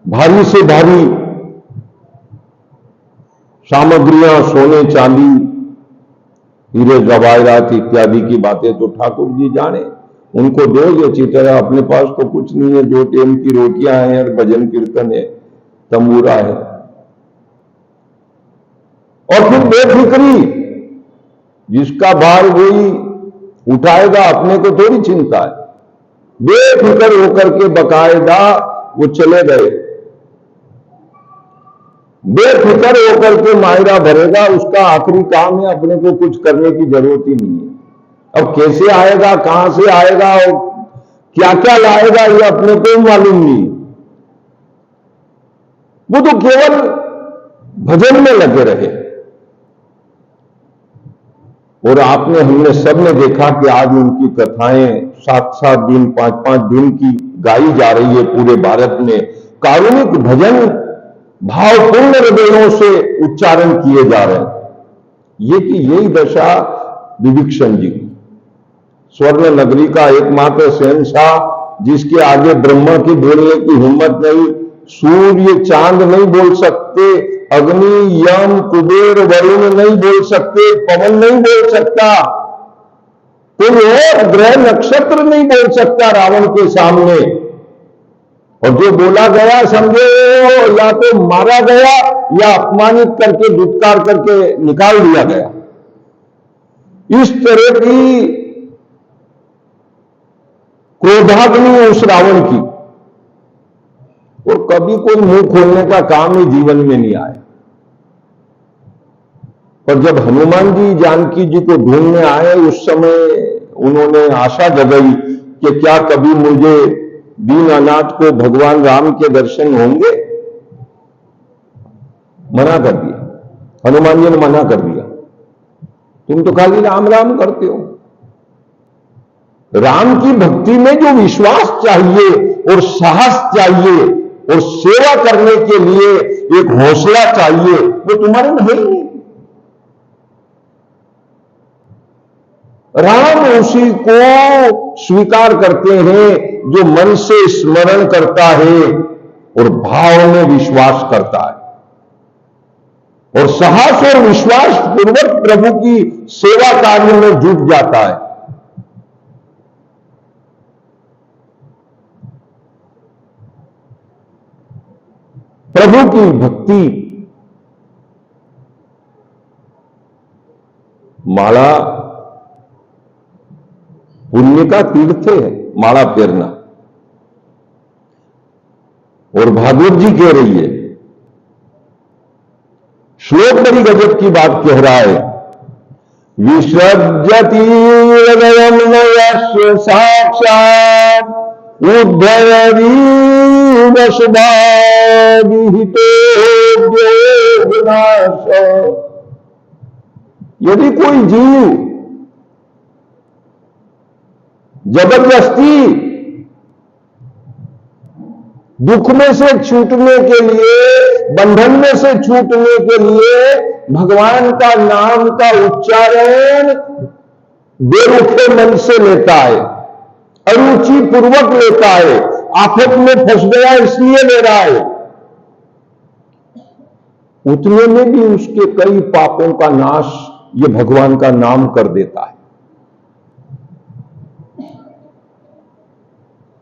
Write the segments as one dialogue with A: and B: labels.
A: भारी से भारी सामग्रियां, सोने चांदी, हीरे जवाहरात इत्यादि की बातें तो ठाकुर जी जाने, उनको दो ये चितरा, अपने पास तो कुछ नहीं है, 2 टाइम की रोटियां हैं और भजन कीर्तन है, तंबूरा है। और फिर बेफिक्री, जिसका भार वही उठाएगा, अपने को थोड़ी चिंता है। बेफिक्र होकर के बकायदा वो चले गए, बेफिक्र होकर के मायरा भरेगा, उसका आखिरी काम है, अपने को कुछ करने की जरूरत ही नहीं है। अब कैसे आएगा, कहां से आएगा और क्या क्या लाएगा, ये अपने को मालूम नहीं। वो तो केवल भजन में लगे रहे। और आपने, हमने सबने देखा कि आज उनकी कथाएं 7-7 दिन, 5-5 दिन की गाई जा रही है पूरे भारत में। कारुणिक भजन भावपूर्ण हृदयों से उच्चारण किए जा रहे हैं। ये कि यही दशा विभीषण जी की, स्वर्ण नगरी का एकमात्र शहंशाह, जिसके आगे ब्रह्मा की बोलने की हिम्मत नहीं, सूर्य चांद नहीं बोल सकते, अग्नि यम कुबेर वरुण नहीं बोल सकते, पवन नहीं बोल सकता, कोई और ग्रह नक्षत्र नहीं बोल सकता रावण के सामने। और जो बोला गया समझे या तो मारा गया या अपमानित करके दुत्कार करके निकाल दिया गया। इस तरह की क्रोधाग्नि उस रावण की, और कभी कोई मुंह खोलने का काम ही जीवन में नहीं आया। पर जब हनुमान जी जानकी जी को ढूंढने आए, उस समय उन्होंने आशा जगाई कि क्या कभी मुझे दीन अनाथ को भगवान राम के दर्शन होंगे। मना कर दिया, हनुमान जी ने मना कर दिया, तुम तो खाली राम राम करते हो। राम की भक्ति में जो विश्वास चाहिए और साहस चाहिए और सेवा करने के लिए एक हौसला चाहिए, वो तुम्हारे में है ही नहीं। राम उसी को स्वीकार करते हैं जो मन से स्मरण करता है और भाव में विश्वास करता है और साहस और विश्वास पूर्वक प्रभु की सेवा कार्य में जुट जाता है। प्रभु की भक्ति माला पुण्य का तीर्थ है, माला फेरना। और भागवत जी कह रही है, श्लोक बड़ी गजब की बात कह रहा है, विसर्जति हृदयं नयस्य साक्षात् उद्धरति वसुधाविहितो विनाश। यदि कोई जीव जबरदस्ती दुख में से छूटने के लिए, बंधन में से छूटने के लिए भगवान का नाम का उच्चारण बेरुखे मन से लेता है, अरुचि पूर्वक लेता है, आफत में फंस गया इसलिए ले रहा है, उतने में भी उसके कई पापों का नाश ये भगवान का नाम कर देता है।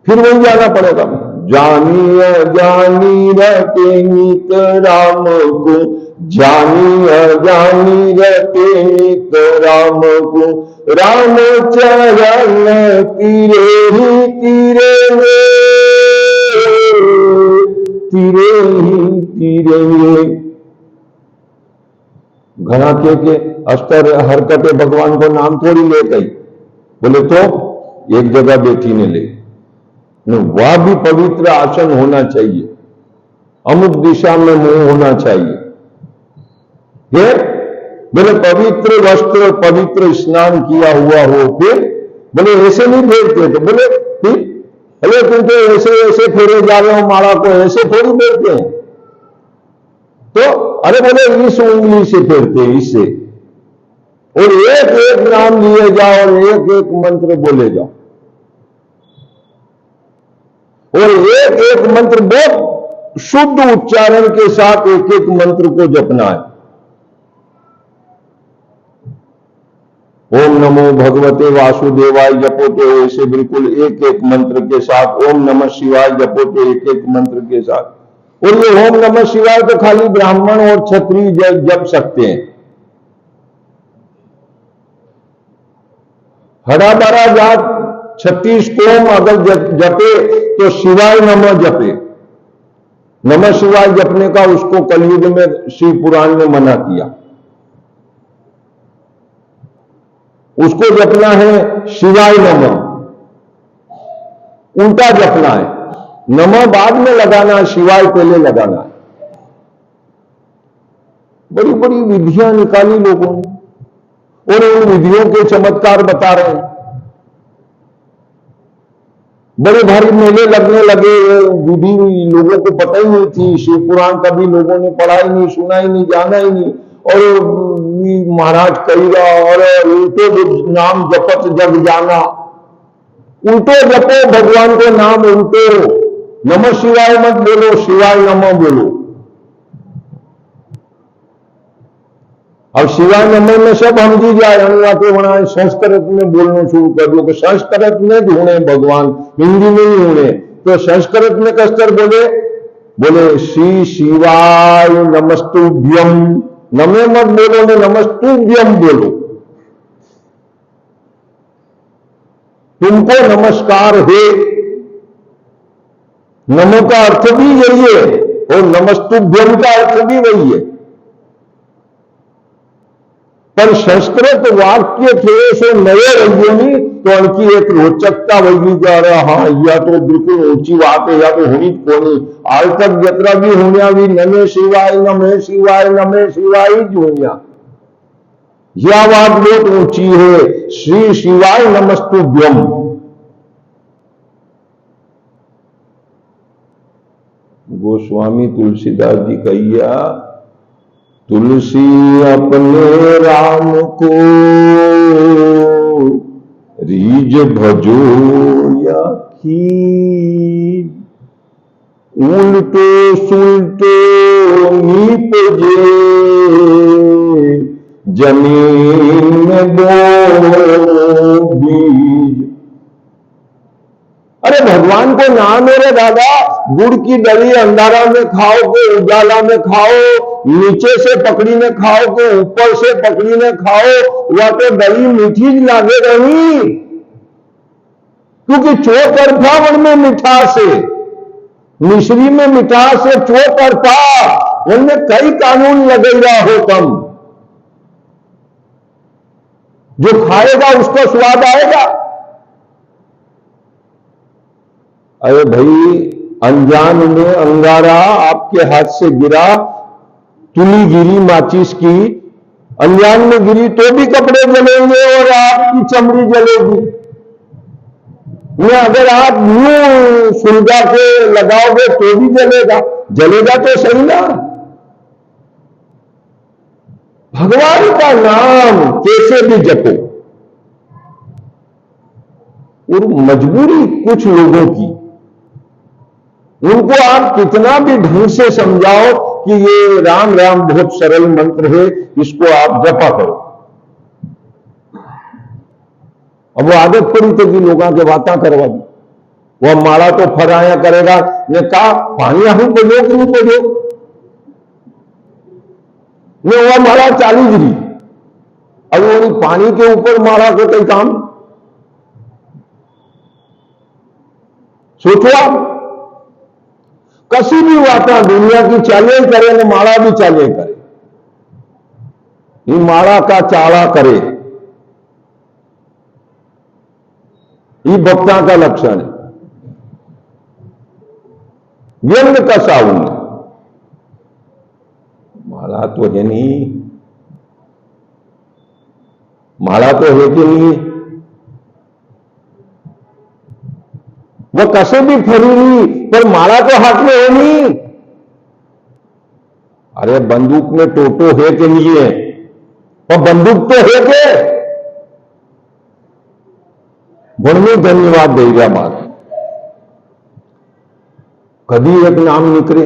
A: फिर वही जाना पड़ेगा, जानी अजानी रटे नित राम को, जानी अजानी रटे नित राम को, राम चरण तीरे ही तीरे तीरे ही तीरे। घना के अस्तर हरकते भगवान को नाम थोड़ी ले गई, बोले तो एक जगह बेटी ने ले, वह भी पवित्र आसन होना चाहिए, अमुक दिशा में मुंह होना चाहिए, ये बोले पवित्र वस्त्र, पवित्र स्नान किया हुआ हो, फिर बोले ऐसे नहीं फेरते, तो बोले फिर अरे तुम तो ऐसे ऐसे फेरे जा रहे हो, माला को ऐसे थोड़ी फेरते हैं, तो अरे बोले इस उंगली से फेरते हैं, इससे, और एक एक नाम लिए जाओ और एक एक मंत्र बोले जाओ, और एक एक मंत्र बोल शुद्ध उच्चारण के साथ एक एक मंत्र को जपना है। ओम नमो भगवते वासुदेवाय जपो तो ऐसे बिल्कुल एक एक मंत्र के साथ, ओम नमः शिवाय जपो तो एक एक मंत्र के साथ। और ये ओम नमः शिवाय तो खाली ब्राह्मण और क्षत्रिय जप सकते हैं। हरा भरा जात 36 कोम अगर जपे तो शिवाय नमः जपे। नमः शिवाय जपने का उसको कलयुग में शिव पुराण ने मना किया। उसको जपना है शिवाय नमः, उल्टा जपना है। नमः बाद में लगाना है, शिवाय पहले लगाना है। बड़ी बड़ी विधियां निकाली लोगों ने और उन विधियों के चमत्कार बता रहे हैं। बड़े भारी मेले लगने लगे, विधि लोगों को पता ही नहीं थी। शिव पुराण कभी लोगों ने पढ़ा ही नहीं, सुना ही नहीं, जाना ही नहीं। और महाराज कईरा और उल्टो नाम जपत जग जाना, उल्टो जपो भगवान के नाम उल्टो। नमः शिवाय मत बोलो, शिवाय नमः बोलो। अब शिवाय नमः में सब समझी जाए, अनुवाते बनाए संस्कृत में बोलना शुरू कर दो कि संस्कृत में ढूंढे भगवान, हिंदी में ही ढूंढे। तो संस्कृत में कसकर बोले, बोले श्री शिवाय नमस्तुभ्यम। नमे मत बोलो, ने नमस्तुभ्यम बोलो। तुमको नमस्कार है। नमो का अर्थ भी यही है और नमस्तुभ्यम का अर्थ भी वही है। पर संस्कृत वाक्य थोड़े से नए रंगोनी तो उनकी एक रोचकता वही जा रहा। हाँ, यह तो बिल्कुल ऊंची बात है, या तो होनी कोनी। आज तक जतरा भी होनिया भी नमे शिवाय नमे शिवाय नमे शिवाय ही होनिया। यह बात बहुत ऊंची है, श्री शिवाय नमस्तुभ्यम। गोस्वामी तुलसीदास जी कहिया, तुलसी अपने राम को रीज भजो या खीर, उल्टो सुल्टो नीपजे जमीन में बो बीज। अरे भगवान को नाम मेरे दादा, गुड़ की डली अंधारा में खाओ के उजाला में खाओ, नीचे से पकड़ी ने खाओ के ऊपर से पकड़ी ने खाओ, वह तो डली मीठी लागे रही। क्योंकि चौतरफा वन में मिठास है, मिश्री में मिठास है, चौतरफा उनमें कई कानून लगेगा हो कम। जो खाएगा उसको स्वाद आएगा। अरे भाई, अनजान में अंगारा आपके हाथ से गिरा, तुली गिरी माचिस की, अनजान में गिरी तो भी कपड़े जलेंगे और आपकी चमड़ी जलेगी। या अगर आप यूं सुलगा के लगाओगे तो भी जलेगा। जलेगा तो सही ना। भगवान का नाम कैसे भी जपो। और मजबूरी कुछ लोगों की, उनको आप कितना भी ढंग से समझाओ कि ये राम राम बहुत सरल मंत्र है, इसको आप जपा करो। अब वो आदत पड़ी तो कि लोगों के बातें करवा दी। वह माला तो फराया करेगा, ने कहा पानी हम बोलो कि नहीं बोलो, ने वह माला चालू गिरी। अब वो पानी के ऊपर माला को कई काम सोचो आप। कसी भी वाता दुनिया की चाले करे ने माला भी चाले करे, ये माला का चाला करे, ये भक्ता का लक्षण है। व्यंग का साउंड, माला तो है नहीं, माला तो है कि नहीं, वो कैसे भी फरी पर माला तो हाथ में है नहीं। अरे बंदूक में टोटो है कि नहीं है, और बंदूक तो है के घणो धन्यवाद देगा। बात कभी एक नाम निकले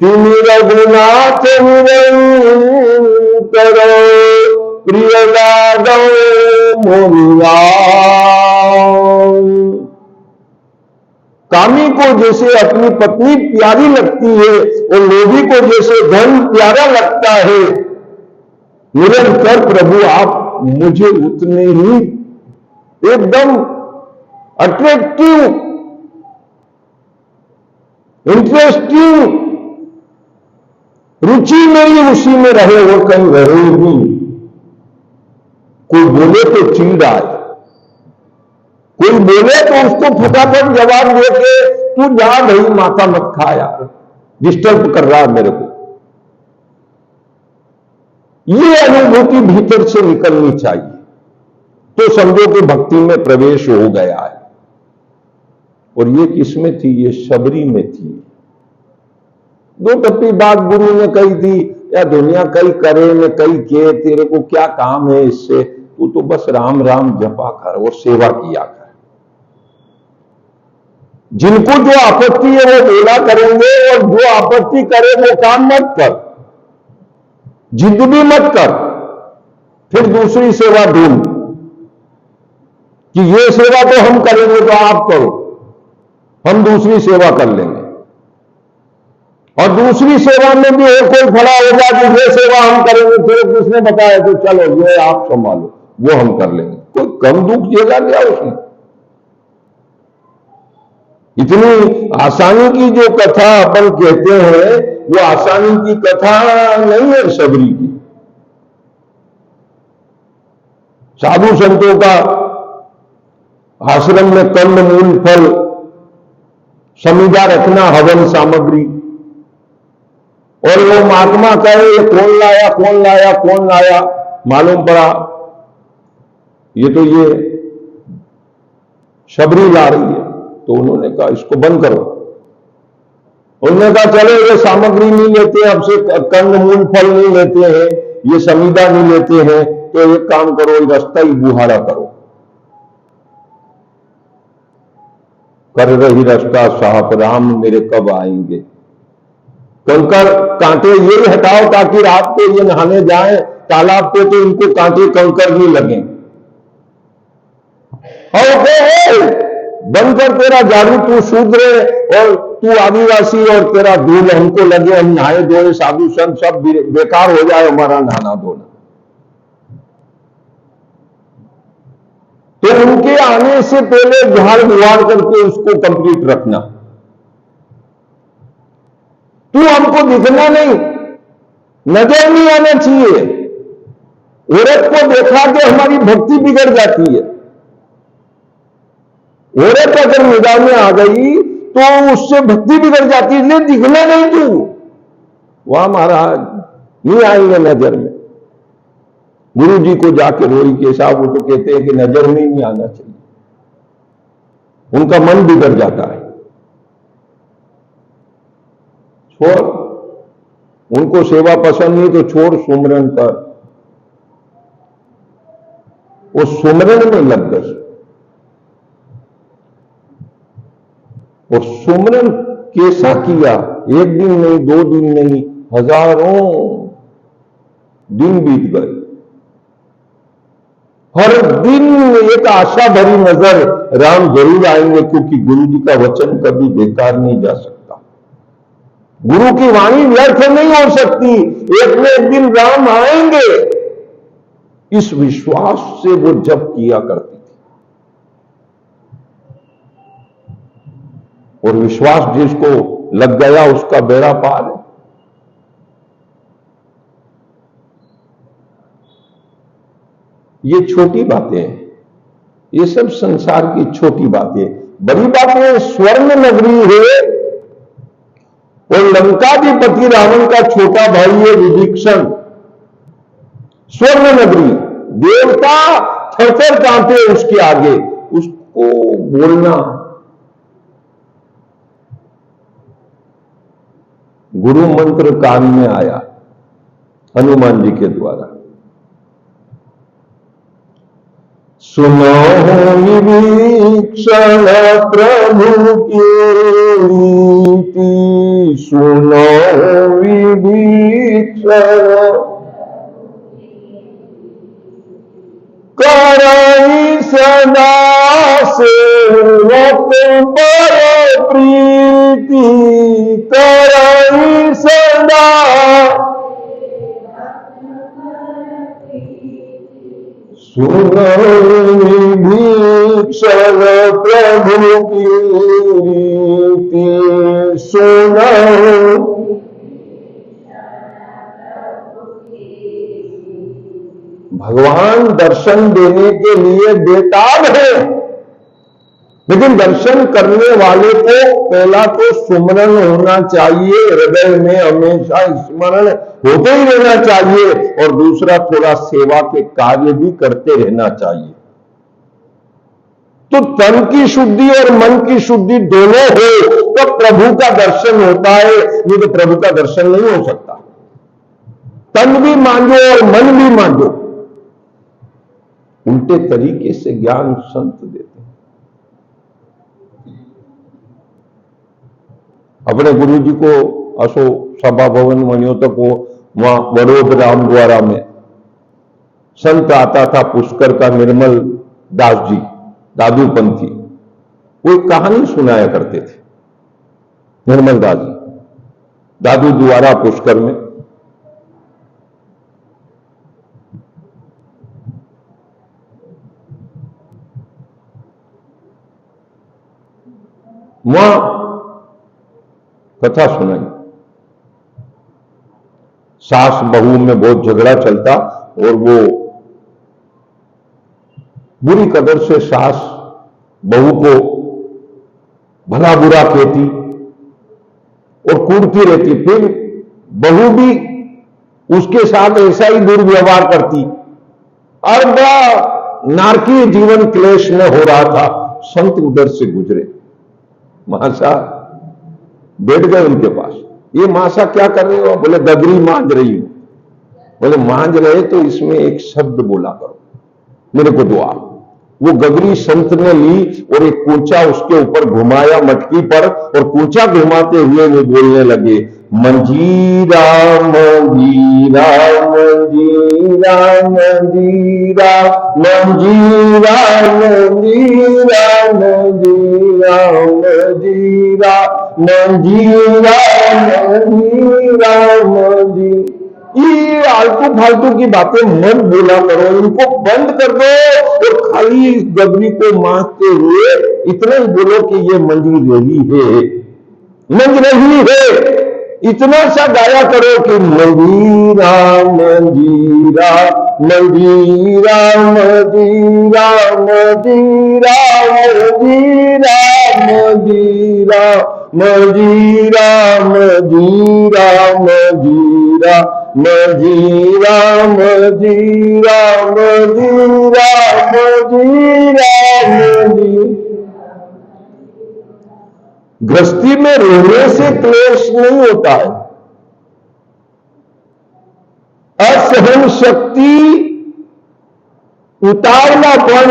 A: तिमि रघुनाथ निरंतर प्रिय लागो मोहि राम। कामी को जैसे अपनी पत्नी प्यारी लगती है और लोभी को जैसे धन प्यारा लगता है, निरंतर प्रभु आप मुझे उतने ही एकदम अट्रैक्टिव, इंटरेस्टिंग, रुचि मेरी उसी में रहे, वो कहीं रहे ही। कोई बोले तो चिढ़ आए, कोई बोले तो उसको फटाफट जवाब देके तू जा भाई, माथा मत खा यार, डिस्टर्ब कर रहा है मेरे को। ये अनुभूति भीतर से निकलनी चाहिए, तो समझो कि भक्ति में प्रवेश हो गया है। और ये किसमें थी? ये शबरी में थी। दो टप्पी बात गुरु ने कही थी, या दुनिया कई करे न कई के, तेरे को क्या काम है इससे, तू तो बस राम राम जपा कर और सेवा किया कर। जिनको जो आपत्ति है वो बोला करेंगे, और जो आपत्ति करे वो काम मत कर, जिद भी मत कर, फिर दूसरी सेवा ढूंढ कि ये सेवा तो हम करेंगे तो आप करो, हम दूसरी सेवा कर लेंगे। और दूसरी सेवा में भी एक कोई खड़ा होगा कि ये सेवा हम करेंगे, फिर किसने बताया तो चलो ये आप संभालो, वो हम कर लेंगे। कोई कम दुख झेला गया उसने? इतनी आसानी की जो कथा अपन कहते हैं, वो आसानी की कथा नहीं है शबरी की। साधु संतों का आश्रम में कंद मूल फल समिधा रखना, हवन सामग्री, और वो महात्मा कहे कौन लाया कौन लाया कौन लाया, मालूम पड़ा ये तो ये शबरी ला रही है। तो उन्होंने कहा इसको बंद करो। उन्होंने कहा चलो ये सामग्री नहीं लेते, अब से कंद मूल फल नहीं लेते हैं, ये समिधा नहीं लेते हैं, तो एक काम करो, रास्ता ही बुहारा करो। कर रही रास्ता साहब राम मेरे कब आएंगे। कंकर कांटे ये हटाओ ताकि रात को ये नहाने जाएं तालाब पे तो इनको कांटे कंकर नहीं लगे। और बंद कर तेरा जादू, तू शूद्र और तू आदिवासी और तेरा दूध हमको लगे, हम नहाए धोए, साधु संत सब बेकार हो जाए हमारा नहाना धोना। तो उनके आने से पहले झाड़ बुहार करके उसको कंप्लीट रखना। तू हमको दिखना नहीं, नजर नहीं आना चाहिए। औरत को देखा कि हमारी भक्ति बिगड़ जाती है। औरत अगर निगाह में आ गई तो उससे भक्ति बिगड़ जाती है, इसलिए दिखना नहीं तू। वहां महाराज नहीं आएंगे नजर में। गुरु जी को जाके रोई के साहब, वो तो कहते हैं कि नजर में ही नहीं आना चाहिए, उनका मन बिगड़ जाता है। छोड़, उनको सेवा पसंद नहीं तो छोड़, सुमरन कर। वो सुमरन में लग गए, और सुमरन कैसा किया? एक दिन नहीं, 2 दिन नहीं, हजारों दिन बीत गए। हर दिन एक आशा भरी नजर, राम जरूर आएंगे, क्योंकि गुरु जी का वचन कभी बेकार नहीं जा सकता। गुरु की वाणी व्यर्थ नहीं हो सकती, एक न एक दिन राम आएंगे। इस विश्वास से वो जप किया करती थी, और विश्वास जिसको लग गया उसका बेड़ा पार है। ये छोटी बातें हैं, ये सब संसार की छोटी बातें। बड़ी बातें स्वर्ण नगरी है, और लंकाधिपति रावण का छोटा भाई है विभीषण। स्वर्ण नगरी, देवता थरथर कांपे उसके आगे, उसको बोलना। गुरु मंत्र कान में आया हनुमान जी के द्वारा, सुनो विभीषण प्रभु की रीति, सुनो विभीषण करई सदा सेवक पर प्रीति, करई सदा सुनो विभीषण प्रभु की रीति, सुनो भगवान दर्शन देने के लिए बेताब है, लेकिन दर्शन करने वाले को पहला तो सुमरन होना चाहिए, हृदय में हमेशा स्मरण होते ही रहना चाहिए, और दूसरा थोड़ा सेवा के कार्य भी करते रहना चाहिए। तो तन की शुद्धि और मन की शुद्धि दोनों हो तो प्रभु का दर्शन होता है, नहीं तो प्रभु का दर्शन नहीं हो सकता। तन भी मांगो और मन भी मांगो। उल्टे तरीके से ज्ञान संत देते हैं। अपने गुरु जी को अशोक सभा भवन मणियों को वहां वडोदरा द्वारा में संत आता था, पुष्कर का निर्मल दास जी दादूपंथी, वो एक कहानी सुनाया करते थे। निर्मल दास जी दादू द्वारा पुष्कर में वहां कथा सुनाई। सास बहू में बहुत झगड़ा चलता और वो बुरी कदर से सास बहू को भला बुरा कहती और कूटती रहती, फिर बहू भी उसके साथ ऐसा ही दुर्व्यवहार करती और बड़ा नारकीय जीवन क्लेश में हो रहा था। संत उधर से गुजरे, मासा बैठ गए उनके पास। ये मासा क्या कर रहे हो? बोले गगरी मांझ रही हूं। बोले मांझ रहे तो इसमें एक शब्द बोला करो, मेरे को दो। आप वो गगरी संत ने ली और एक कूचा उसके ऊपर घुमाया मटकी पर, और कूचा घुमाते हुए वो बोलने लगे, मंजीरा मंजीरा मंजीरा मंजीरा मंजीरा मंजीरा मंजीरा मंजीरा मंजीरा मंजीरा मंजीरा। ये आलतू फालतू की बातें मत बोला करो, इनको बंद कर दो और खाली गगरी को मांगते हुए इतना ही बोलो कि ये मंजी रही है, मंज रही है। इतना सा गाया करो कि मंजीरा मंजीरा मंजीरा मंजीरा मंजीरा मंजीरा मंजीरा मंजीरा मंजीरा मंजीरा मंजीरा मंजीरा मंजीरा मंजीरा। गृहस्थी में रहने से क्लेश नहीं होता है। असहन शक्ति, उतावलापन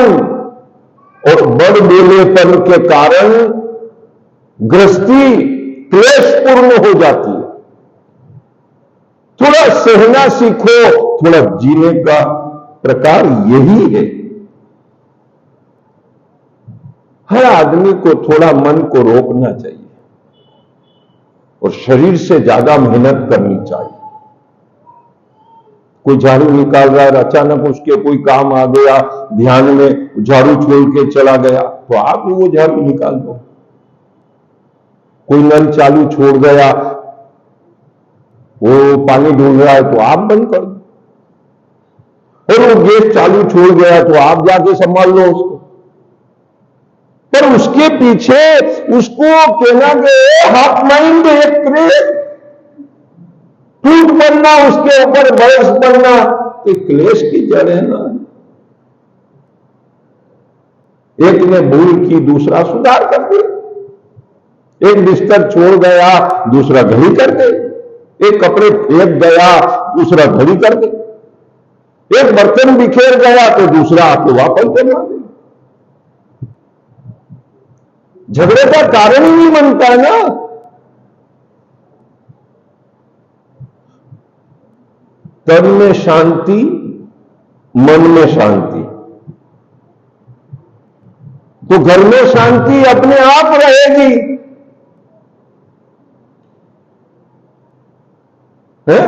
A: और बड़बोलेपन के कारण गृहस्थी क्लेशपूर्ण हो जाती है। थोड़ा सहना सीखो, थोड़ा जीने का प्रकार यही है। हर आदमी को थोड़ा मन को रोकना चाहिए और शरीर से ज्यादा मेहनत करनी चाहिए। कोई झाड़ू निकाल रहा है, अचानक उसके कोई काम आ गया, ध्यान में झाड़ू छोड़ के चला गया, तो आप वो झाड़ू निकाल दो। कोई नल चालू छोड़ गया, वो पानी ढूंढ रहा है, तो आप बंद कर दो। और वो गैस चालू छोड़ गया तो आप जाके संभाल लो उसको। पर उसके पीछे उसको कहना कि हाफ माइंड टूट पड़ना, उसके ऊपर बरस पड़ना, तो क्लेश की जड़ है ना। एक ने भूल की, दूसरा सुधार कर दे। एक बिस्तर छोड़ गया, दूसरा घड़ी कर दे। एक कपड़े फेंक गया, दूसरा घड़ी कर दे। एक बर्तन बिखेर गया तो दूसरा आके वापस जमा दे। झगड़े का कारण ही नहीं बनता है ना। तन में शांति, मन में शांति, तो घर में शांति अपने आप रहेगी है?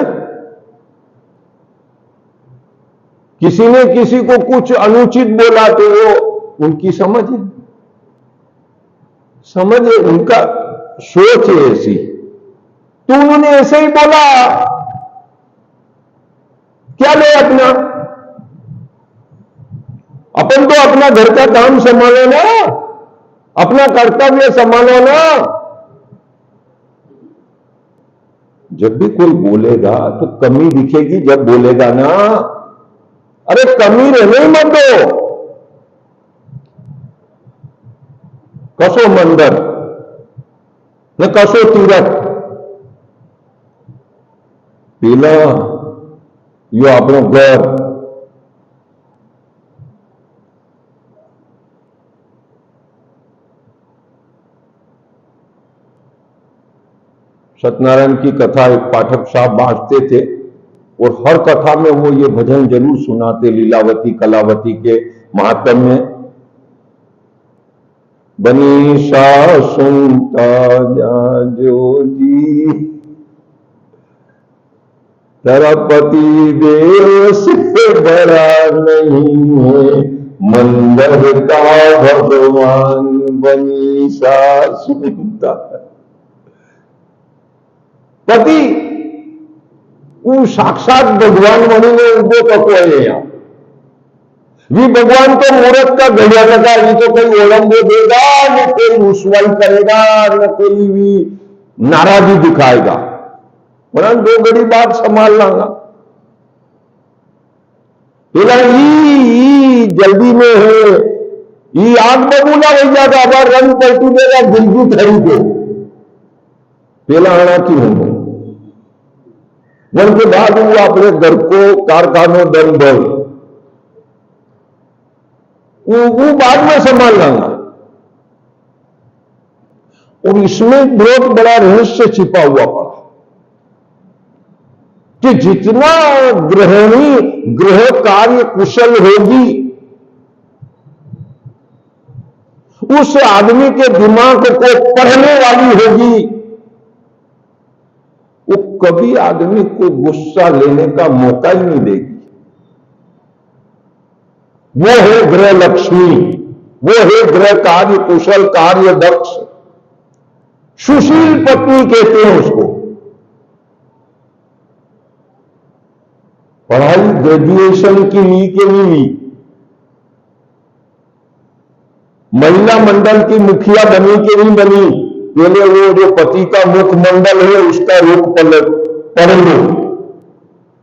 A: किसी ने किसी को कुछ अनुचित बोला तो वो उनकी समझ है, उनका सोच है ऐसी, तो उन्होंने ऐसे ही बोला, क्या ले अपना, अपन तो अपना घर का काम संभालो ना, अपना कर्तव्य संभालो ना। जब भी कोई बोलेगा तो कमी दिखेगी जब बोलेगा ना, अरे कमी रहने ही मत दो। कसो मंदिर न कसो तीरथ, पीला यो आपनो घर। सत्यनारायण की कथा एक पाठक साहब बांटते थे और हर कथा में वो ये भजन जरूर सुनाते, लीलावती कलावती के महात्म्य में। बनीसा सुनता जाजो जी, तेरा पति देव से बड़ा नहीं है, मंदिर का भगवान बनीसा सुनता। पति वो साक्षात भगवान बनीने उभो थतो है। वी भगवान तो मुहूर्त का घड़िया लगा, ये तो कोई ओलंबो देगा, न कोई रुसवाई करेगा, न कोई भी नाराजगी दिखाएगा, वरन दो घड़ी बात संभाल लांगा। पेला जल्दी में है, ये आग बबूला हो जाता, अब रंग पलटू देगा गिलगी खड़ी को, पेला आना की होंगे। वन के बाद वो अपने घर को कारखानों दम बल वो बाद में संभाल लांगा। और इसमें बहुत बड़ा रहस्य छिपा हुआ पड़ा कि जितना गृहिणी गृह कार्य कुशल होगी, उस आदमी के दिमाग को पढ़ने वाली होगी, वो कभी आदमी को गुस्सा लेने का मौका ही नहीं देगी। वो है गृह लक्ष्मी, वो है गृह कार्य कुशल, कार्य दक्ष, सुशील पत्नी कहते हैं उसको। पढ़ाई ग्रेजुएशन की ली के नहीं ली, महिला मंडल की मुखिया बनी के नहीं बनी, पहले वो जो पति का मुखमंडल है उसका रुख पढ़ लो,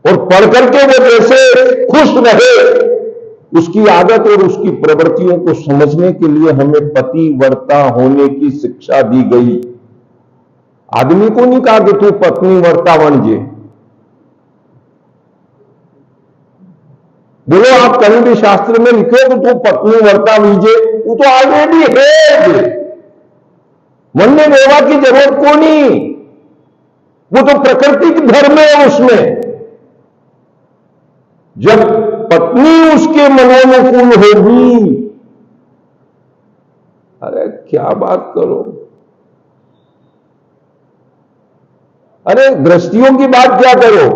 A: और पढ़ करके वो जैसे खुश रहे, उसकी आदत और उसकी प्रवृत्तियों को समझने के लिए हमें पतिव्रता होने की शिक्षा दी गई। आदमी को नहीं कहा कि तू पत्नीव्रता बन जे। बोलो आप कहीं भी शास्त्र में लिखे तो तू पत्नीव्रता लीजिए, वो तो ऑलरेडी है, मन में लेवा की जरूरत को नहीं, वो तो प्राकृतिक धर्म है उसमें। जब पत्नी उसके मनोनुकूल होगी, अरे क्या बात करो, अरे गृहस्थियों की बात क्या करो,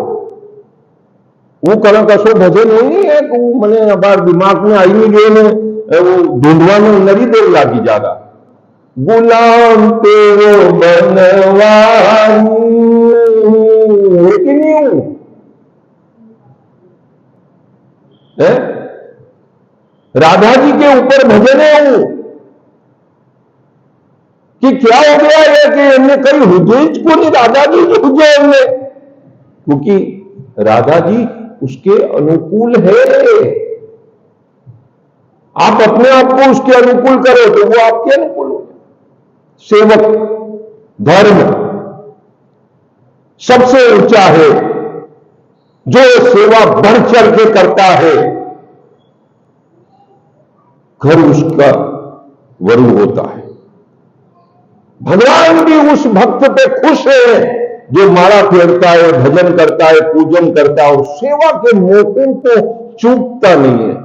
A: वो कला कसो भजन नहीं है, वो मैंने अबार दिमाग में आई नहीं गए, वो ढूंढवा में नरी देर लागी जागा। गुलाम तेरो बनवानी है कि नहीं हूं, राधा जी के ऊपर भजन है वो, कि क्या हो गया है कि हमने कई हुजैज को नहीं, राधा जी की हुजे हमने, क्योंकि राधा जी उसके अनुकूल है। आप अपने आप को उसके अनुकूल करो तो वो आपके अनुकूल हो। सेवक धर्म सबसे ऊंचा है, जो सेवा बढ़ चढ़ के करता है, घर उसका वरुण होता है। भगवान भी उस भक्त पे खुश है जो माला फेरता है, भजन करता है, पूजन करता है और सेवा के मौकों को चूकता नहीं है।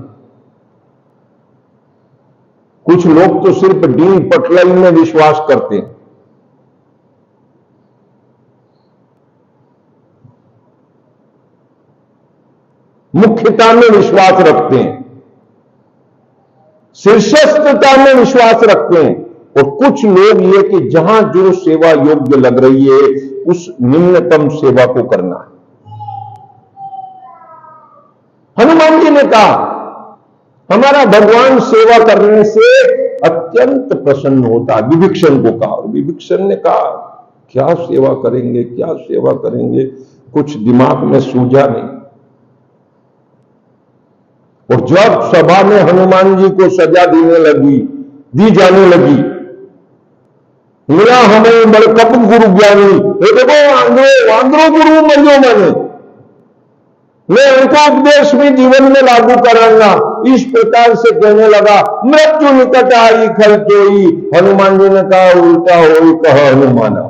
A: कुछ लोग तो सिर्फ डीन पटलाई में विश्वास करते हैं, मुख्यता में विश्वास रखते हैं, शीर्षस्थता में विश्वास रखते हैं, और कुछ लोग ये कि जहां जो सेवा योग्य लग रही है उस निम्नतम सेवा को करना है। हनुमान जी ने कहा हमारा भगवान सेवा करने से अत्यंत प्रसन्न होता है। विभीषण को कहा, और विभीषण ने कहा क्या सेवा करेंगे, क्या सेवा करेंगे, कुछ दिमाग में सूझा नहीं। और जब सभा में हनुमान जी को सजा दी जाने लगी, मिला हमें बड़कप गुरु ज्ञानी, देखो आंध्रो गुरु मंजो माने, मैं उनको उपदेश भी जीवन में लागू कराऊंगा। इस प्रकार से कहने लगा, मृत्यु निकट आई खल जोई। हनुमान जी ने कहा उल्टा हो कह हनुमाना,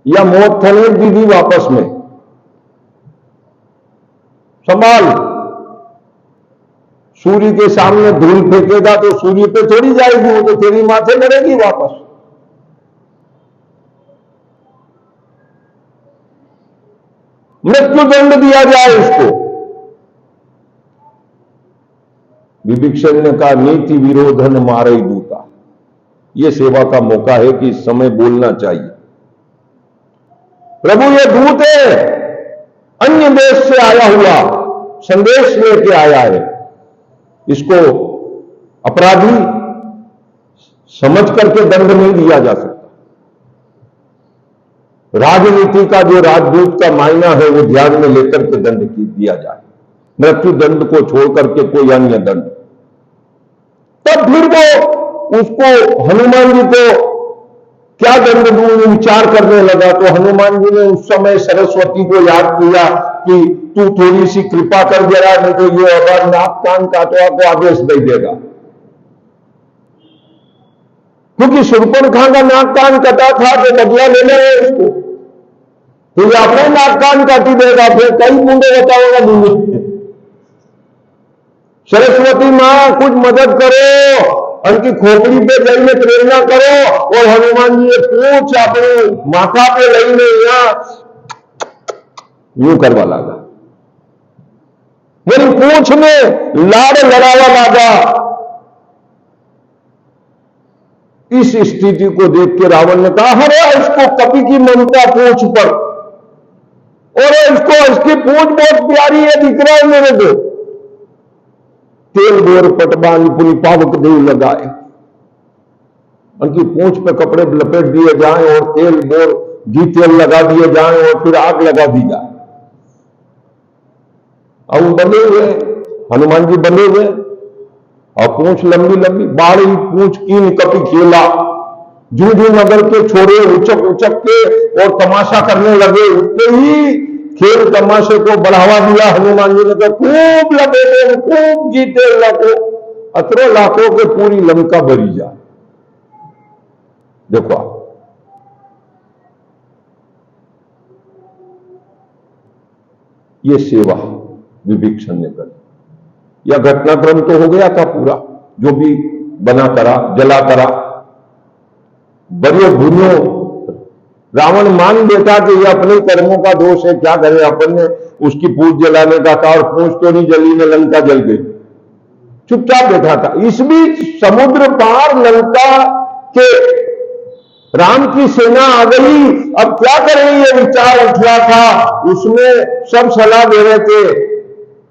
A: या मौत थने दीदी वापस में संभाल। सूर्य के सामने धूल फेंकेगा तो सूर्य पे थोड़ी जाएगी, वो तो तेरी माथे मरेगी वापस। मृत्यु दंड दिया जाए उसको। विभीषण ने कहा नीति विरोधन मारे दूता। यह सेवा का मौका है कि इस समय बोलना चाहिए, प्रभु ये दूत है, अन्य देश से आया हुआ संदेश लेके आया है, इसको अपराधी समझ करके दंड नहीं दिया जा सकता। राजनीति का जो राजदूत का मायना है वो ध्यान में लेकर के दंड दिया जाए, मृत्यु दंड को छोड़ करके कोई अन्य दंड। तब फिर वो उसको हनुमान जी को क्या दंड दूं विचार करने लगा। तो हनुमान जी ने उस समय सरस्वती को याद किया कि तू थोड़ी सी कृपा कर जरा, नहीं तो ये अगर नाक कान काटवा को आदेश दे देगा। क्योंकि शूर्पणखा का नाक कान कटा था तो बदला लेना है उसको, तो ये अपने नाक कान काटी देगा, फिर कई मुंडे बताओगा दूंगे। सरस्वती मां कुछ मदद करो, उनकी खोपड़ी पे जाइए प्रेरणा करो। और हनुमान जी पूछ अपने माथा पे लईने यूं करवा लगा, मेरी पूछ में लाड़ लड़ावा लगा। इस स्थिति को देख के रावण ने कहा अरे इसको कपि की ममता पूछ पर, और इसकी पूछ बहुत प्यारी है, दिख रहा है मेरे को। तेल बोर पटबान पूरी पावक देव लगाए, उनकी पूंछ पे कपड़े लपेट दिए जाएं और तेल बोर घी तेल लगा दिए जाएं और फिर आग लगा दी जाए। अब वो बंधे हुए, हनुमान जी बंधे हुए और पूंछ लंबी लंबी, बाड़ी पूंछ कीन कपि खेला, जू जू नगर के छोरे उचक उचक के और तमाशा करने लगे। उठते ही खेल तमाशे को बढ़ावा दिया हनुमान जी ने, कहा खूब लपेटे, खूब जीते लाखों, अतरे लाखों के पूरी लंका भरी जाए। देखो ये सेवा विभीषण ने करी। यह घटनाक्रम तो हो गया था पूरा, जो भी बना करा, जला करा, बड़े भूनो। रावण मान बैठा कि यह अपने कर्मों का दोष है, क्या करें, अपन ने उसकी पूंछ जलाने का था और पूंछ तो नहीं जली ने लंका जल गई, चुपचाप बैठा था। इस बीच समुद्र पार लंका के राम की सेना आ गई। अब क्या करें ये विचार उठ रहा था, उसमें सब सलाह दे रहे थे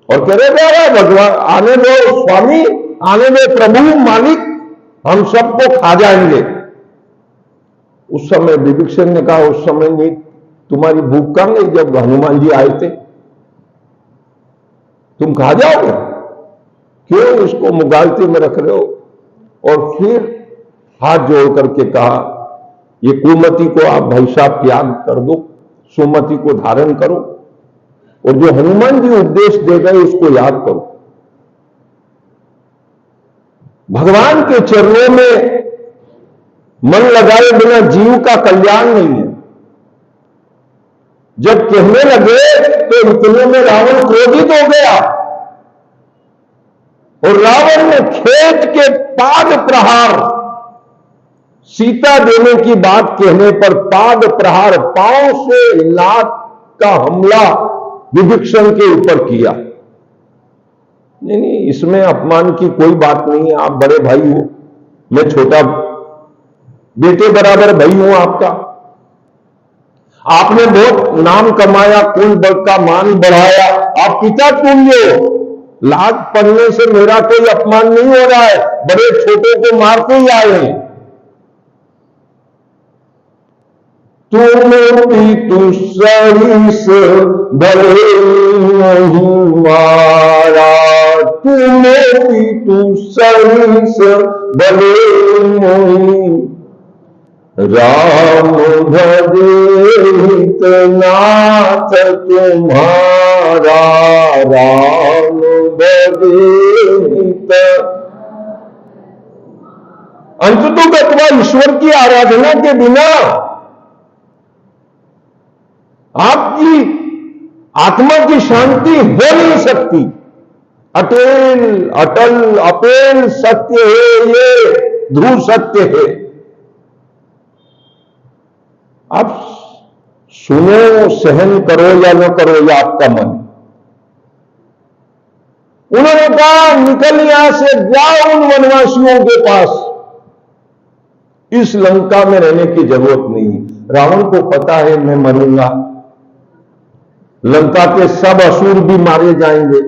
A: और कह रहे थे भगवान आने दो, स्वामी आने दो, प्रभु मालिक हम सबको खा जाएंगे। उस समय विभीषण ने कहा उस समय नहीं, तुम्हारी भूख कहां गई जब हनुमान जी आए थे, तुम खा जाओगे, क्यों इसको मुगालते में रख रहे हो। और फिर हाथ जोड़ करके कहा ये कुमति को आप भाई साहब त्याग कर दो, सुमति को धारण करो। और जो हनुमान जी उपदेश दे गए उसको याद करो। भगवान के चरणों में मन लगाए बिना जीव का कल्याण नहीं है। जब कहने लगे तो इतने में रावण क्रोधित हो गया और रावण ने खेत के पाद प्रहार, सीता देने की बात कहने पर पाद प्रहार, पांव से लात का हमला विभीषण के ऊपर किया। नहीं, इसमें अपमान की कोई बात नहीं है। आप बड़े भाई हो, मैं छोटा बेटे बराबर भाई हूं आपका। आपने बहुत नाम कमाया, कुल बल का मान बढ़ाया, आप पिता तुल्य हो। लात पड़ने से मेरा कोई अपमान नहीं हो रहा है, बड़े छोटे को मारते ही आए हैं। तुम तू सरिस भले नहीं मारा, तुम्हें तू सरिस भले नहीं, राम भजे नाथ तुम्हारा, राम भजे। अंततः गत्वा ईश्वर की आराधना के बिना आपकी आत्मा की शांति हो नहीं सकती। अटेल अटल अपेल सत्य है, ये ध्रुव सत्य है। आप सुनो, सहन करो या न करो, यह आपका मन। उन्होंने कहा निकल यहां से, जाओ उन वनवासियों के पास, इस लंका में रहने की जरूरत नहीं। रावण को पता है मैं मरूंगा, लंका के सब असुर भी मारे जाएंगे।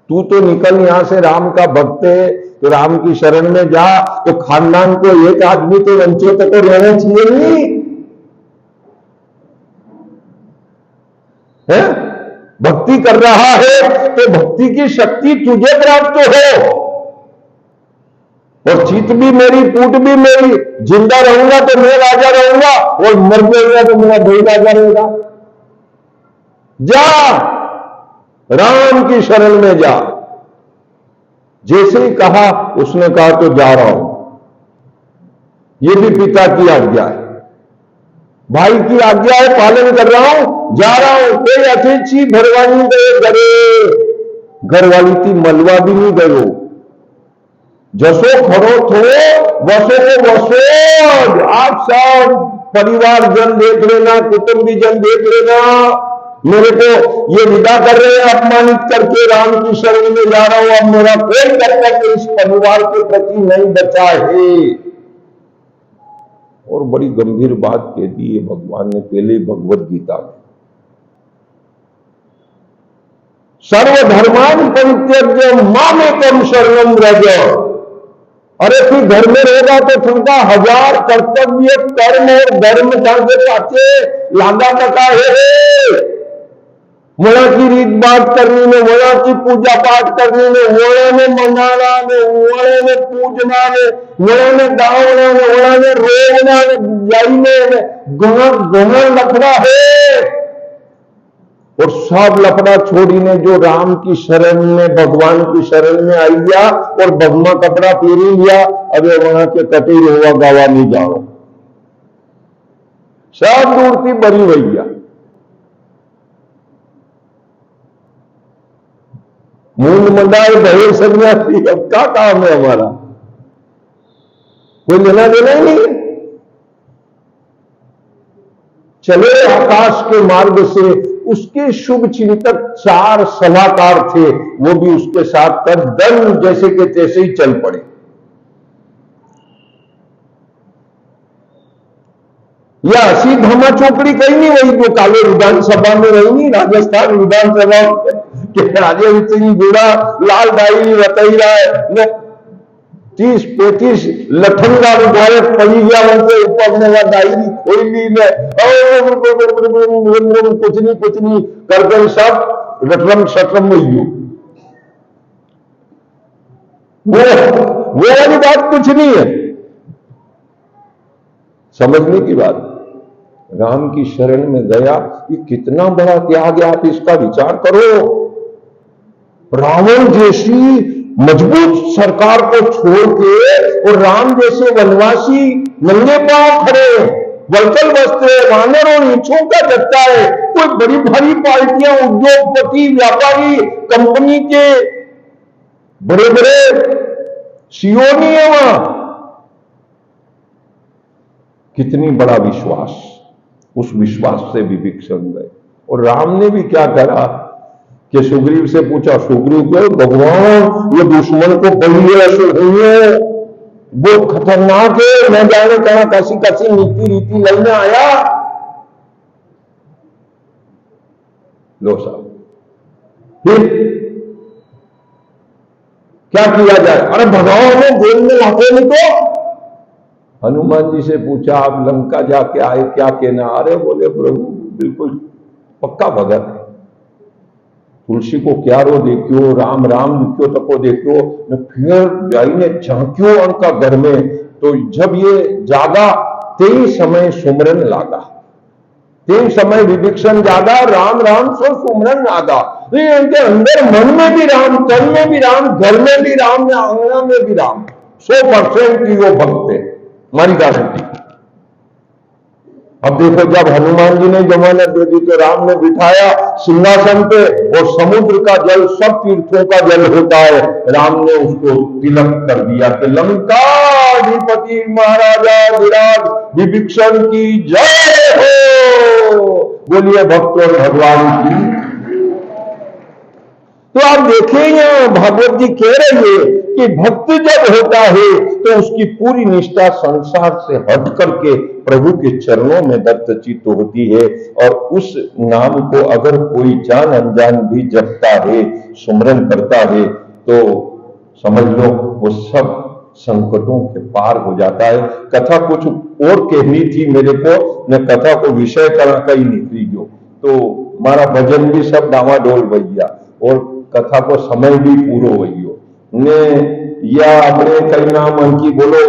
A: तू तो निकल यहां से, राम का भक्त है तो राम की शरण में जा। तो खानदान को एक आदमी तो वंचित को रहना चाहिए नहीं है? भक्ति कर रहा है तो भक्ति की शक्ति तुझे प्राप्त हो। और चित भी मेरी, पूट भी मेरी। जिंदा रहूंगा तो मैं राजा रहूंगा, और मर जाऊंगा तो मेरा भाई राजा रहेगा। जा, राम की शरण में जा। जैसे ही कहा उसने कहा तो जा रहा हूं, ये भी पिता की आज्ञा है, भाई की आज्ञा है, पालन कर रहा हूं, जा रहा हूं। कोई अतिथि भरवानी गए घरे, घरवाली थी मलवा भी नहीं गयो। जसो खरो थो वसो को वसो। आप सब परिवार जन देख लेना, कुटुंबी जन देख लेना, मेरे को ये विदा कर रहे हैं अपमानित करके, राम की शरण में जा रहा हूं। अब मेरा कोई कर्तव्य इस परिवार के प्रति नहीं बचा है। और बड़ी गंभीर बात कह दी है भगवान ने पहले भगवत गीता में, सर्वधर्मान परित्यज्य मामेकम शरणम व्रज। अरे फिर घर में रहेगा तो तुमका 1000 कर्तव्य कर्म और धर्म ढंग पाचे लागा टका है। वहां की रीत बात करने में, वहां की पूजा पाठ करने में, वहां ने मनाना ने, वहां ने पूजना ने, वहां ने गावना ने, वहां ने रोना ने, जाइने घना लफड़ा है। और सब लफड़ा छोड़ी ने जो राम की शरण में, भगवान की शरण में आई गया और भगवा कपड़ा पहरी लिया, अबे वहां के कटे हुआ गावा नहीं जाओ, सब मूर्ति बड़ी भैया। मूंद मंदाए भय सन्यासी, अब क्या काम है हमारा? कोई लेना देना ही नहीं है। चले आकाश के मार्ग से, उसके शुभ चिंतक 4 सलाहकार थे, वो भी उसके साथ तद्दन जैसे के तैसे ही चल पड़े। या हसी धमा चौकड़ी कहीं नहीं, वही जो काले विधानसभा में रही नहीं, राजस्थान विधानसभा के राजे इतनी बुरा लाल डाई बताई रहा है, 30-35 लठंगा उठाए पड़ी गया उनके ऊपर में, डायरी खोली ने कुछ नहीं करके सब रटरम शटरम में। वो वाली बात कुछ नहीं है, समझने की बात। राम की शरण में गया। ये कितना बड़ा त्याग है, आप इसका विचार करो। रावण जैसी मजबूत सरकार को छोड़ के और राम जैसे वनवासी नंगे पांव खड़े, वलकल वस्त्र, वानर और ईंचों का जत्था है। कोई बड़ी भारी पार्टियां, उद्योगपति, व्यापारी, कंपनी के बड़े बड़े सीईओ नहीं है वहां। कितनी बड़ा विश्वास, उस विश्वास से विभीषण गए। और राम ने भी क्या करा कि सुग्रीव से पूछा, सुग्रीव को भगवान ये दुश्मन को बड़ी ऐसे हुई है, वो खतरनाक है, न जाने कहां कैसी कैसी नीति रीति लड़ने आया। लो साहब, फिर क्या किया जाए? अरे भगवान ने जेल में लाते नहीं तो। हनुमान जी से पूछा, आप लंका जाके आए, क्या कहना? अरे बोले प्रभु बिल्कुल पक्का भगत है, तुलसी को क्यारो देखियो, राम राम लिखियो तको देखियो न। फिर जाई ने झांक्यो उनका घर में, तो जब ये जागा ते समय सुमरन लागा। ते समय विभीषण जागा, राम राम सो सुमरन लागा। इनके अंदर मन में भी राम, तन में भी राम, घर में भी राम, आंगना में भी राम। 100% की वो भक्त है, हमारी गारंटी। अब देखो, जब हनुमान जी ने जमानत दे दी तो राम ने बिठाया सिंहासन पे, और समुद्र का जल सब तीर्थों का जल होता है। राम ने उसको तिलक कर दिया कि लंकाधिपति महाराजा विराट विभीषण की जय हो। बोलिए भक्तों भगवान की। तो आप देखें, यहां भागवत जी कह रहे हैं कि भक्त जब होता है तो उसकी पूरी निष्ठा संसार से हट करके प्रभु के चरणों में दत्तचित्त होती है। और उस नाम को अगर कोई जान अनजान भी जपता है, सुमरन करता है, तो समझ लो वो सब संकटों के पार हो जाता है। कथा कुछ और कहनी थी मेरे को, मैं कथा को विषय करा कहीं निकली गयो, तो हमारा भजन भी सब डावाडोल भैया और कथा को समय भी पूरो हो गयो ने। या अपने कई नाम अंकी बोलो